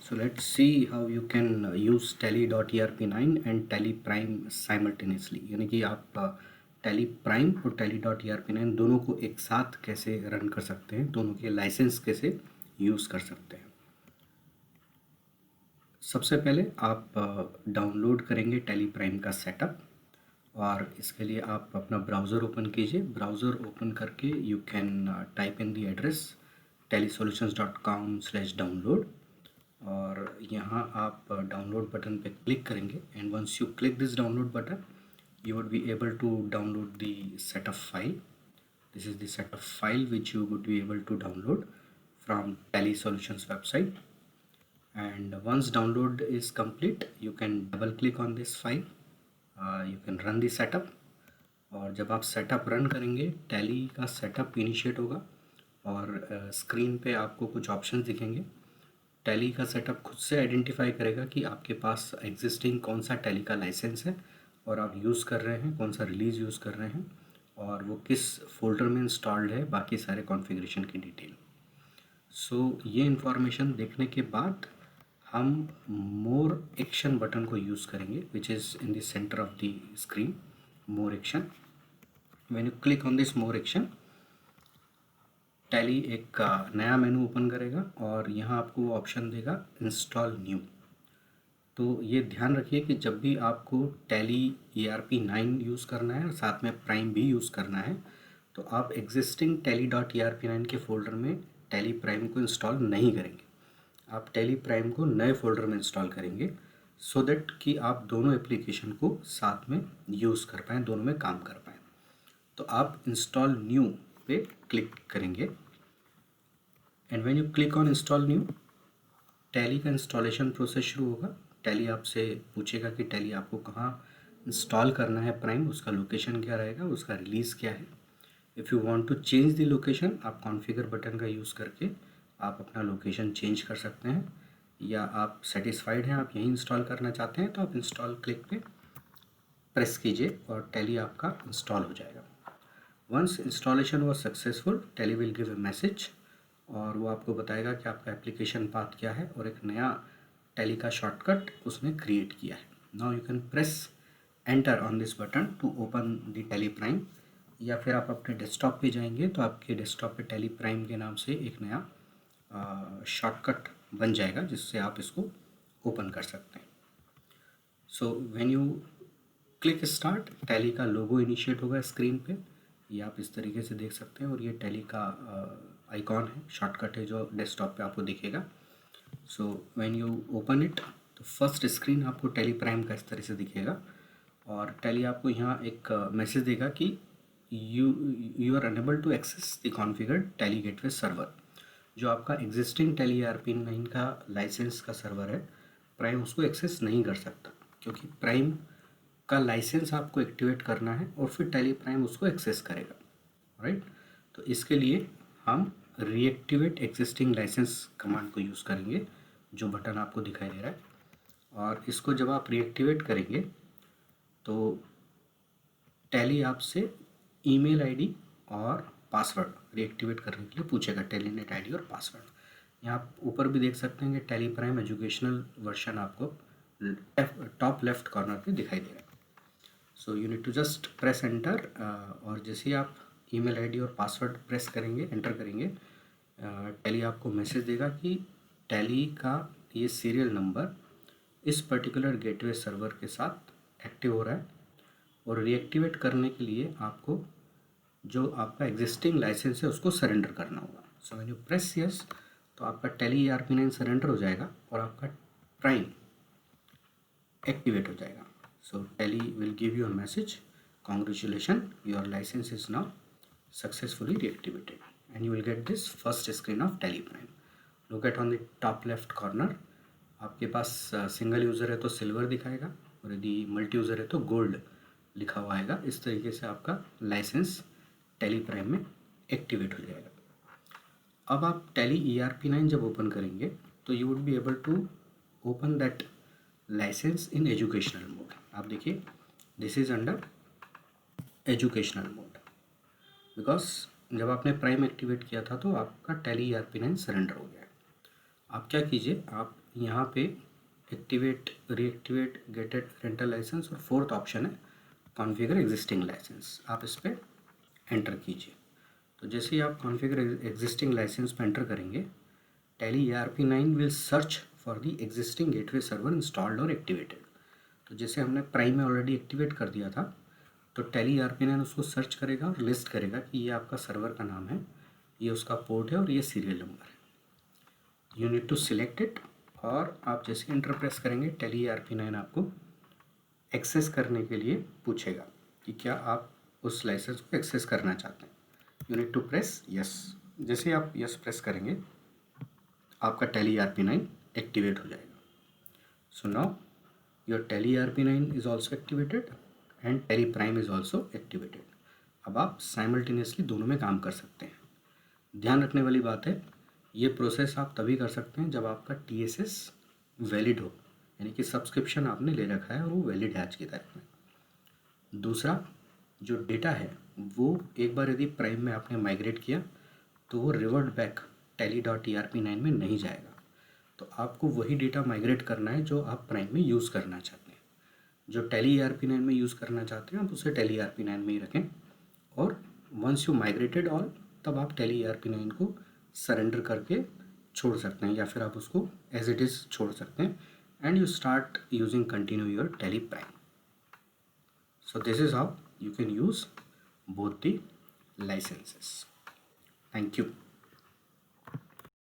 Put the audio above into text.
So let's see how you can use tally.erp9 and tally prime simultaneously, यानी कि आप tally prime और tally.erp9 दोनों को एक साथ कैसे रन कर सकते हैं, दोनों के लाइसेंस कैसे यूज़ कर सकते हैं। सबसे पहले आप डाउनलोड करेंगे tally prime का सेटअप, और इसके लिए आप अपना ब्राउज़र ओपन कीजिए। ब्राउज़र ओपन करके you can type in the address tallysolutions.com/download, और यहाँ आप डाउनलोड बटन पे क्लिक करेंगे। And once you click this download button, you would be able to download the setup file. This is the setup file which you would be able to download from Tally Solutions website. And once download is complete, you can double click on this file. You can run the setup. और जब आप setup run करेंगे, tally का setup initiate होगा और screen पे आपको कुछ ऑप्शंस दिखेंगे। टैली का सेटअप खुद से आइडेंटिफाई करेगा कि आपके पास एग्जिस्टिंग कौन सा टैली का लाइसेंस है और आप यूज़ कर रहे हैं, कौन सा रिलीज़ यूज़ कर रहे हैं, और वो किस फोल्डर में इंस्टॉल्ड है, बाकी सारे कॉन्फ़िगरेशन की डिटेल। सो ये इन्फॉर्मेशन देखने के बाद हम मोर एक्शन बटन को यूज़ करेंगे, which is in the centre of the screen, more action. When you click on this more action, tally एक नया मेनू ओपन करेगा और यहाँ आपको ऑप्शन देगा इंस्टॉल न्यू। तो ये ध्यान रखिए कि जब भी आपको टैली ERP9 यूज़ करना है और साथ में प्राइम भी यूज़ करना है, तो आप एग्जिस्टिंग tally.erp9 के फोल्डर में टैली प्राइम को इंस्टॉल नहीं करेंगे। आप टैली प्राइम को नए फोल्डर में इंस्टॉल करेंगे, सो दैट कि आप दोनों एप्लीकेशन को साथ में यूज़ कर पाएँ, दोनों में काम कर पाएँ। तो आप इंस्टॉल न्यू पे क्लिक करेंगे। And when you click on install new, tally का इंस्टॉलेशन प्रोसेस शुरू होगा। टैली आपसे पूछेगा कि टैली आपको कहाँ इंस्टॉल करना है प्राइम, उसका लोकेशन क्या रहेगा, उसका रिलीज़ क्या है। If you want to change the location, आप कॉन्फ़िगर बटन का यूज़ करके आप अपना लोकेशन चेंज कर सकते हैं, या आप सेटिस्फाइड हैं, आप यहीं इंस्टॉल करना चाहते हैं, तो आप इंस्टॉल क्लिक पे प्रेस कीजिए और टैली आपका इंस्टॉल हो जाएगा। Once installation was successful, Tally will give a message, और वो आपको बताएगा कि आपका एप्लीकेशन पाथ क्या है और एक नया टैली का शॉर्टकट उसने क्रिएट किया है। Now you can press enter on this button to open the Tally Prime, या फिर आप अपने डेस्कटॉप पे जाएंगे तो आपके डेस्कटॉप पे टैली प्राइम के नाम से एक नया शॉर्टकट बन जाएगा जिससे आप इसको ओपन कर सकते हैं। So when you click start, tally का लोगो इनिशिएट होगा स्क्रीन पे, ये आप इस तरीके से देख सकते हैं, और ये टैली का आइकॉन है, शॉर्टकट है जो डेस्कटॉप पे आपको दिखेगा। So when you open it, तो फर्स्ट स्क्रीन आपको टैली प्राइम का इस तरह से दिखेगा, और टैली आपको यहाँ एक मैसेज देगा कि you are unable to access the configured Tally gateway server. जो आपका एग्जिस्टिंग टैली ERP9 का लाइसेंस का सर्वर है, प्राइम उसको एक्सेस नहीं कर सकता, क्योंकि प्राइम का लाइसेंस आपको एक्टिवेट करना है और फिर टैली प्राइम उसको एक्सेस करेगा, राइट। तो इसके लिए हम रीएक्टिवेट एग्जिस्टिंग लाइसेंस कमांड को यूज़ करेंगे, जो बटन आपको दिखाई दे रहा है। और इसको जब आप रीएक्टिवेट करेंगे तो टैली आपसे ईमेल आईडी और पासवर्ड रीएक्टिवेट करने के लिए पूछेगा, टेलीनेट आईडी और पासवर्ड। यहाँ आप ऊपर भी देख सकते हैं कि टैली प्राइम एजुकेशनल वर्जन आपको टॉप लेफ्ट कॉर्नर पे दिखाई दे रहा है। So you need to just press enter, और जैसे ही आप ईमेल आईडी और पासवर्ड प्रेस करेंगे, एंटर करेंगे, टैली आपको मैसेज देगा कि टैली का ये सीरियल नंबर इस पर्टिकुलर गेटवे सर्वर के साथ एक्टिव हो रहा है, और रीएक्टिवेट करने के लिए आपको जो आपका एग्जिस्टिंग लाइसेंस है उसको सरेंडर करना होगा। So when you press yes, तो आपका टैली ERP9 सरेंडर हो जाएगा और आपका प्राइम एक्टिवेट हो जाएगा। So Tally will give you a message, congratulations, your license is now successfully reactivated, and you will get this first screen of Tally Prime. Look at on the top left corner, आपके पास single user है तो silver दिखाएगा, और यदि multi user है तो gold लिखा हुआ आएगा। इस तरीके से आपका लाइसेंस टैली प्राइम में एक्टिवेट हो जाएगा। अब आप टैली ERP9 जब ओपन करेंगे तो you would be able to open that license in educational mode. आप देखिए, this is under educational mode, because जब आपने प्राइम एक्टिवेट किया था तो आपका टैली ERP9 सरेंडर हो गया। आप क्या कीजिए, आप यहाँ पे activate, reactivate, gated rental license और फोर्थ ऑप्शन है कॉन्फ़िगर एग्जिस्टिंग लाइसेंस, आप इस पर एंटर कीजिए। तो जैसे ही आप कॉन्फ़िगर एग्जिस्टिंग लाइसेंस पर एंटर करेंगे, Tally ERP9 will search for the existing gateway server installed और एक्टिवेटेड। तो जैसे हमने प्राइम में ऑलरेडी एक्टिवेट कर दिया था, तो टैली ERP9 उसको सर्च करेगा और लिस्ट करेगा कि ये आपका सर्वर का नाम है, ये उसका पोर्ट है और ये सीरियल नंबर है। You need to select it, और आप जैसे इंटर प्रेस करेंगे टैली ERP9 आपको एक्सेस करने के लिए पूछेगा कि क्या आप उस लाइसेंस को एक्सेस करना चाहते हैं। You need to press yes. जैसे आप यस प्रेस करेंगे, आपका टैली ERP9 एक्टिवेट हो जाएगा। So now your tally ERP9 is also activated and tally prime is also activated. अब आप साइमल्टेनियसली दोनों में काम कर सकते हैं। ध्यान रखने वाली बात है, ये प्रोसेस आप तभी कर सकते हैं जब आपका TSS वैलिड हो, यानी कि सब्सक्रिप्शन आपने ले रखा है और वो वैलिड है आज की तारीख में। दूसरा, जो डेटा है वो एक बार यदि प्राइम में आपने माइग्रेट किया तो वो रिवर्ट बैक tally.erp9 में नहीं जाएगा। तो आपको वही डेटा माइग्रेट करना है जो आप प्राइम में यूज़ करना चाहते हैं। जो टैली ERP9 में यूज़ करना चाहते हैं आप उसे टैली ERP9 में ही रखें, और वंस यू माइग्रेटेड ऑल, तब आप टैली ERP9 को सरेंडर करके छोड़ सकते हैं, या फिर आप उसको एज इट इज़ छोड़ सकते हैं, and you start using continue your tally prime. So this is how you can use both the licenses. Thank you.